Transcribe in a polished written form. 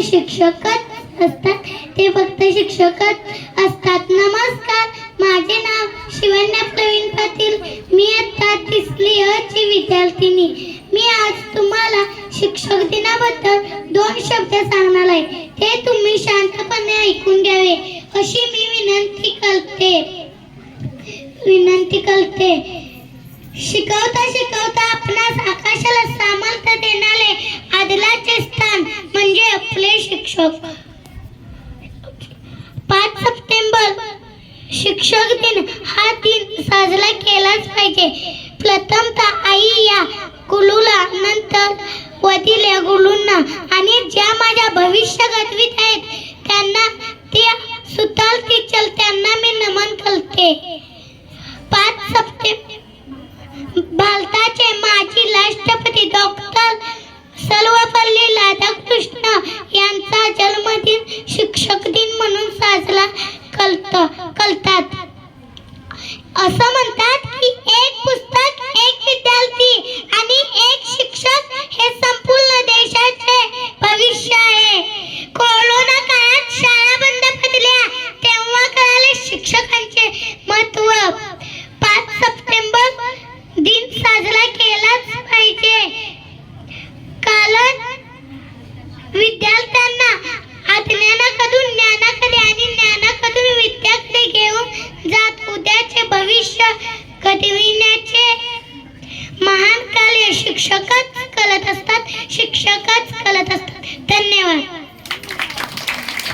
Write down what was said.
शिक्षकच असतात, ते फक्त शिक्षकच असतात. नमस्कार, माझे नाव शिवण्या प्रवीण पाटील. मी इयत्ता 3री अ ची विद्यार्थिनी. मी आज तुम्हाला शिक्षक दिनाबद्दल 2 शब्द सांगणार आहे. ते तुम्ही शांतपणे ऐकून घ्यावे अशी मी विनंती करते. शिकवता शिकवता आपणास आकाशाला सामर्थ्य देणारे आदराचे स्थान म्हणजे आपले शिक्षक. 5 सप्टेंबर शिक्षक दिन हा दिन साजरा केलाच पाहिजे. प्रथमतः आई या गुरुला, नंतर वडील या गुरुंना आणि ज्या माझ्या भविष्य घडवीत आहेत त्यांना, त्या सुतार टीचर त्यांना मी नमन करते. 5 सप्टेंबर भारताचे माजी राष्ट्रपती डॉक्टर सर्वपल्ली राधाकृष्ण यांचा जन्मदिन शिक्षक दिन म्हणून साजरा करतात. असं म्हणतात की एक पुस्तक, एक विद्यार्थी आणि एक शिक्षक हे संपूर्ण देशाचे भविष्य आहे. कोरोना काळात शाळा बंद पडल्या तेव्हा कळाले शिक्षकांचे महत्त्व. 5 सप्टेंबर दिन साजरा केलाच पाहिजे, कारण विद्यार्थ्यांना अज्ञानाकडून ज्ञानाकडे आणि ज्ञानाकडून विद्याकडे घेऊन जात उद्याचे भविष्य घडविण्याचे महान कार्य शिक्षकच करत असतात.